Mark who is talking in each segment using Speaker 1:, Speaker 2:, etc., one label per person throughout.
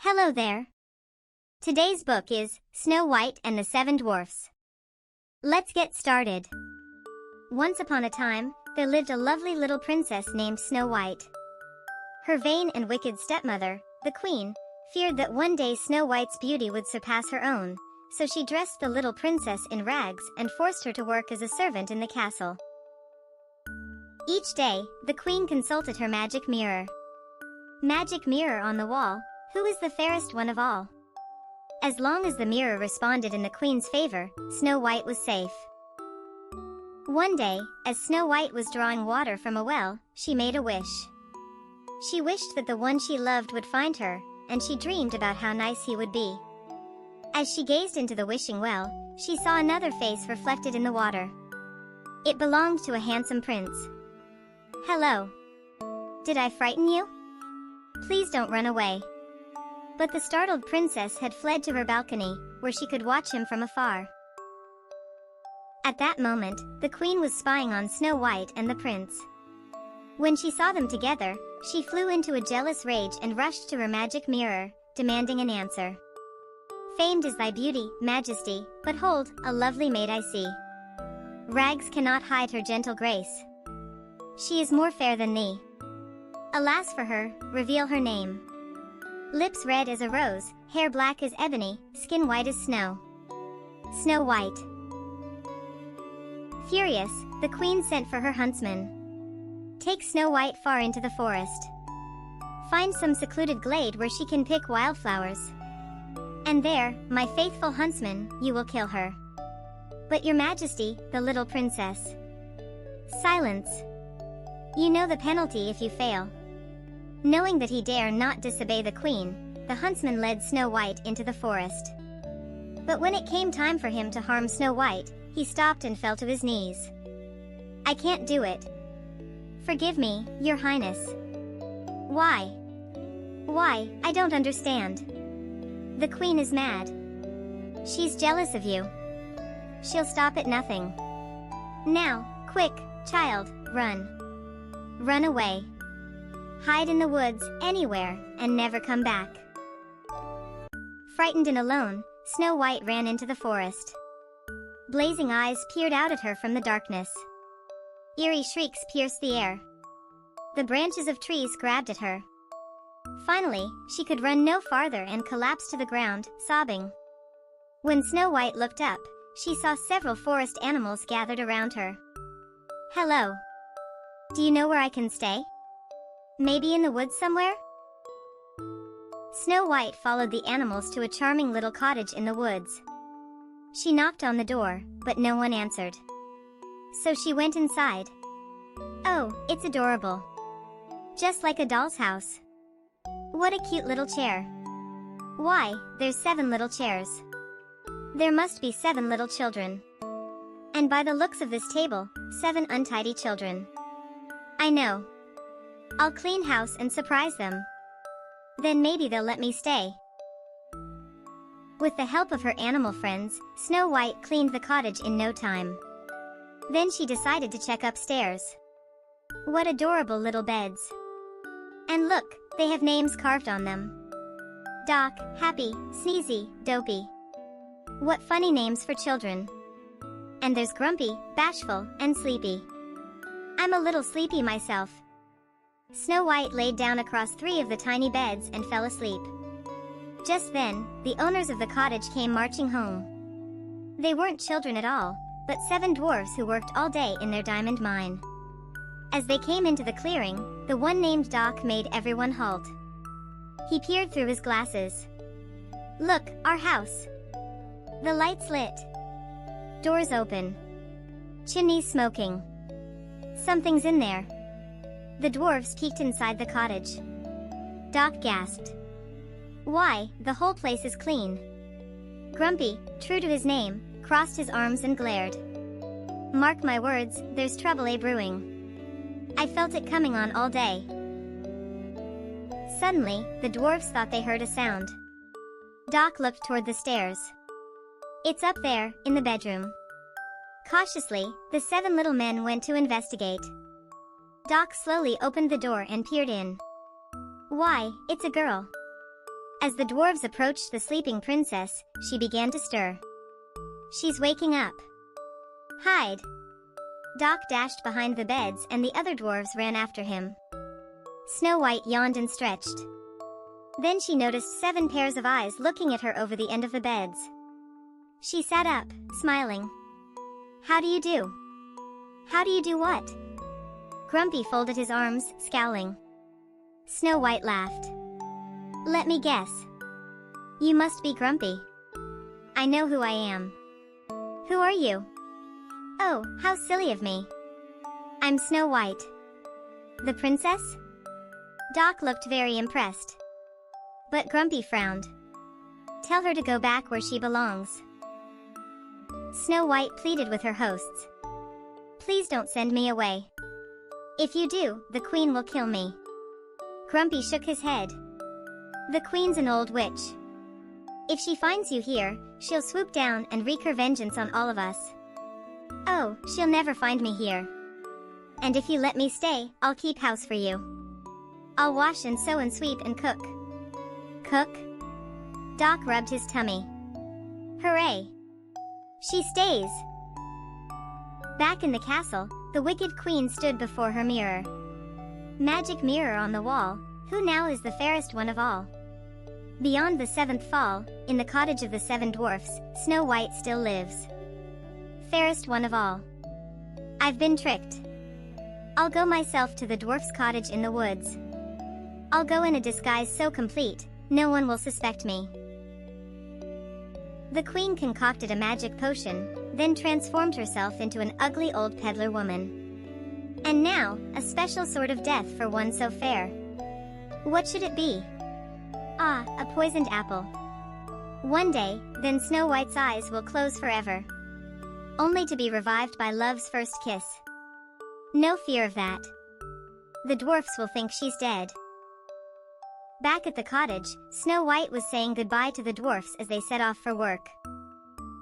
Speaker 1: Hello there. Today's book is Snow White and the Seven Dwarfs. Let's get started. Once upon a time, there lived a lovely little princess named Snow White. Her vain and wicked stepmother, the queen, feared that one day Snow White's beauty would surpass her own, so she dressed the little princess in rags and forced her to work as a servant in the castle. Each day, the queen consulted her magic mirror. Magic mirror on the wall, who is the fairest one of all? As long as the mirror responded in the queen's favor, Snow White was safe. One day, as Snow White was drawing water from a well, she made a wish. She wished that the one she loved would find her, and she dreamed about how nice he would be. As she gazed into the wishing well, she saw another face reflected in the water. It belonged to a handsome prince. Hello. Did I frighten you? Please don't run away. But the startled princess had fled to her balcony, where she could watch him from afar. At that moment, the queen was spying on Snow White and the prince. When she saw them together, she flew into a jealous rage and rushed to her magic mirror, demanding an answer. Famed is thy beauty, majesty, but hold, a lovely maid I see. Rags cannot hide her gentle grace. She is more fair than thee. Alas for her, reveal her name. Lips red as a rose, hair black as ebony, skin white as snow. Snow White. Furious, the queen sent for her huntsman. Take Snow White far into the forest. Find some secluded glade where she can pick wildflowers. And there, my faithful huntsman, you will kill her. But your majesty, the little princess. Silence. You know the penalty if you fail. Knowing that he dare not disobey the queen, the huntsman led Snow White into the forest. But when it came time for him to harm Snow White, he stopped and fell to his knees. I can't do it. Forgive me, your highness. Why? Why, I don't understand. The queen is mad. She's jealous of you. She'll stop at nothing. Now, quick, child, run. Run away. Hide in the woods, anywhere, and never come back. Frightened and alone, Snow White ran into the forest. Blazing eyes peered out at her from the darkness. Eerie shrieks pierced the air. The branches of trees grabbed at her. Finally, she could run no farther and collapsed to the ground, sobbing. When Snow White looked up, she saw several forest animals gathered around her. Hello. Do you know where I can stay? Maybe in the woods somewhere? Snow White followed the animals to a charming little cottage in the woods. She knocked on the door, but no one answered. So she went inside. Oh, it's adorable. Just like a doll's house. What a cute little chair. Why, there's 7 little chairs. There must be 7 little children. And by the looks of this table, 7 untidy children. I know. I'll clean house and surprise them. Then maybe they'll let me stay. With the help of her animal friends, Snow White cleaned the cottage in no time. Then she decided to check upstairs. What adorable little beds. And look, they have names carved on them. Doc, Happy, Sneezy, Dopey. What funny names for children. And there's Grumpy, Bashful, and Sleepy. I'm a little sleepy myself. Snow White laid down across 3 of the tiny beds and fell asleep. Just then, the owners of the cottage came marching home. They weren't children at all, but 7 dwarfs who worked all day in their diamond mine. As they came into the clearing, the one named Doc made everyone halt. He peered through his glasses. Look, our house. The lights lit. Doors open. Chimneys smoking. Something's in there. The dwarfs peeked inside the cottage. Doc gasped. Why, the whole place is clean. Grumpy, true to his name, crossed his arms and glared. Mark my words, there's trouble a-brewing. I felt it coming on all day. Suddenly, the dwarfs thought they heard a sound. Doc looked toward the stairs. It's up there, in the bedroom. Cautiously, the 7 little men went to investigate. Doc slowly opened the door and peered in. Why, it's a girl. As the dwarves approached the sleeping princess, she began to stir. "She's waking up. Hide!" Doc dashed behind the beds and the other dwarves ran after him. Snow White yawned and stretched. Then she noticed 7 pairs of eyes looking at her over the end of the beds. She sat up, smiling. "How do you do?" "How do you do what?" Grumpy folded his arms, scowling. Snow White laughed. "Let me guess. You must be Grumpy. I know who I am." "Who are you?" "Oh, how silly of me. I'm Snow White." "The princess?" Doc looked very impressed. But Grumpy frowned. "Tell her to go back where she belongs." Snow White pleaded with her hosts. "Please don't send me away. If you do, the queen will kill me." Grumpy shook his head. "The queen's an old witch. If she finds you here, she'll swoop down and wreak her vengeance on all of us." "Oh, she'll never find me here. And if you let me stay, I'll keep house for you. I'll wash and sew and sweep and cook." "Cook?" Doc rubbed his tummy. "Hooray! She stays." Back in the castle, the wicked queen stood before her mirror. Magic mirror on the wall, who now is the fairest one of all? Beyond the 7th fall, in the cottage of the 7 dwarfs, Snow White still lives. Fairest one of all. I've been tricked. I'll go myself to the dwarf's cottage in the woods. I'll go in a disguise so complete, no one will suspect me. The queen concocted a magic potion, then transformed herself into an ugly old peddler woman. And now, a special sort of death for one so fair. What should it be? Ah, a poisoned apple. One day, then Snow White's eyes will close forever. Only to be revived by love's first kiss. No fear of that. The dwarfs will think she's dead. Back at the cottage, Snow White was saying goodbye to the dwarfs as they set off for work.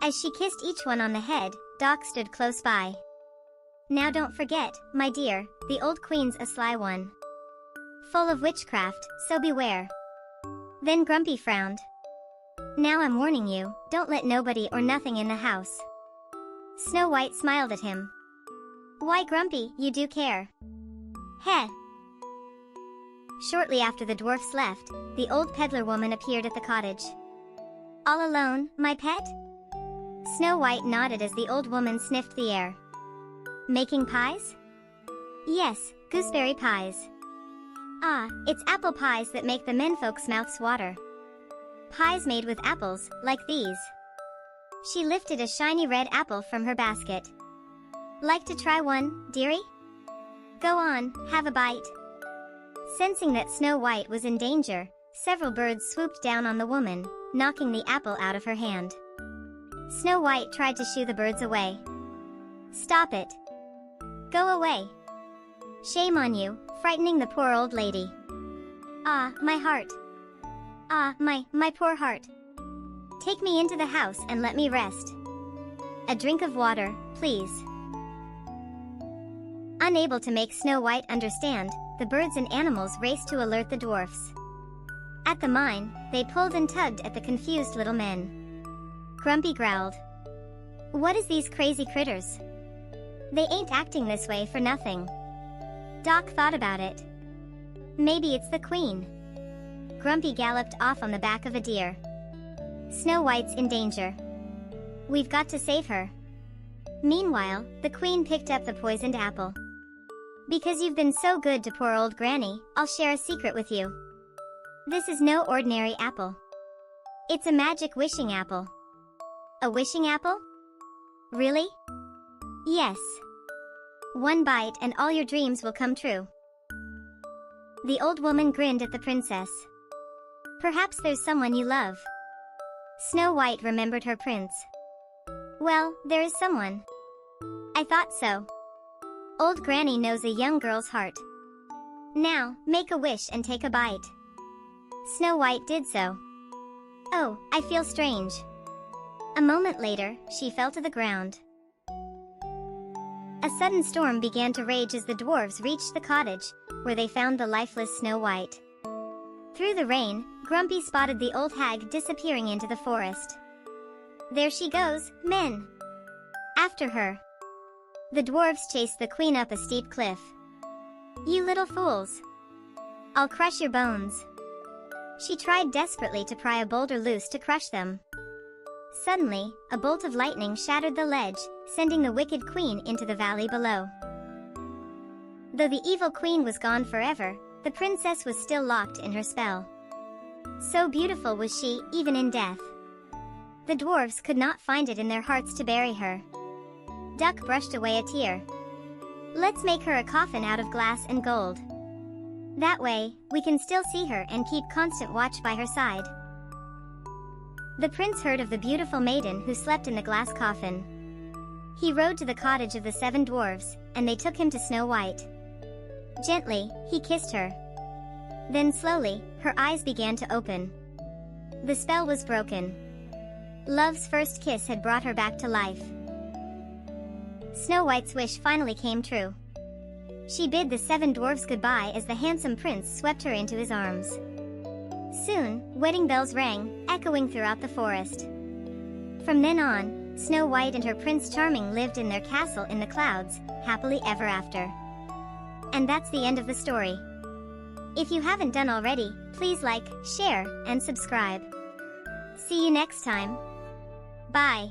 Speaker 1: As she kissed each one on the head, Doc stood close by. "Now don't forget, my dear, the old queen's a sly one. Full of witchcraft, so beware." Then Grumpy frowned. "Now I'm warning you, don't let nobody or nothing in the house." Snow White smiled at him. "Why, Grumpy, you do care." "Heh." Shortly after the dwarfs left, the old peddler woman appeared at the cottage. "All alone, my pet?" Snow White nodded as the old woman sniffed the air. "Making pies?" "Yes, gooseberry pies." "Ah, it's apple pies that make the menfolk's mouths water. Pies made with apples, like these." She lifted a shiny red apple from her basket. "Like to try one, dearie? Go on, have a bite." Sensing that Snow White was in danger, several birds swooped down on the woman, knocking the apple out of her hand. Snow White tried to shoo the birds away. "Stop it. Go away. Shame on you, frightening the poor old lady. Ah, my heart. Ah, my poor heart. Take me into the house and let me rest. A drink of water, please." Unable to make Snow White understand, the birds and animals raced to alert the dwarfs. At the mine, they pulled and tugged at the confused little men. Grumpy growled. "What is these crazy critters? They ain't acting this way for nothing." Doc thought about it. "Maybe it's the queen." Grumpy galloped off on the back of a deer. "Snow White's in danger. We've got to save her." Meanwhile, the queen picked up the poisoned apple. "Because you've been so good to poor old Granny, I'll share a secret with you. This is no ordinary apple. It's a magic wishing apple." "A wishing apple? Really?" "Yes. One bite and all your dreams will come true." The old woman grinned at the princess. "Perhaps there's someone you love." Snow White remembered her prince. "Well, there is someone. I thought so. Old Granny knows a young girl's heart. Now, make a wish and take a bite." Snow White did so. "Oh, I feel strange." A moment later, she fell to the ground. A sudden storm began to rage as the dwarves reached the cottage, where they found the lifeless Snow White. Through the rain, Grumpy spotted the old hag disappearing into the forest. There she goes, men! After her. The dwarves chased the queen up a steep cliff. You little fools! I'll crush your bones. She tried desperately to pry a boulder loose to crush them. Suddenly, a bolt of lightning shattered the ledge, sending the wicked queen into the valley below. Though the evil queen was gone forever, the princess was still locked in her spell. So beautiful was she, even in death. The dwarves could not find it in their hearts to bury her. Duck brushed away a tear. Let's make her a coffin out of glass and gold. That way, we can still see her and keep constant watch by her side. The prince heard of the beautiful maiden who slept in the glass coffin. He rode to the cottage of the 7 dwarves, and they took him to Snow White. Gently, he kissed her. Then slowly, her eyes began to open. The spell was broken. Love's first kiss had brought her back to life. Snow White's wish finally came true. She bid the 7 dwarves goodbye as the handsome prince swept her into his arms. Soon, wedding bells rang, echoing throughout the forest. From then on, Snow White and her Prince Charming lived in their castle in the clouds, happily ever after. And that's the end of the story. If you haven't done already, please like, share, and subscribe. See you next time. Bye.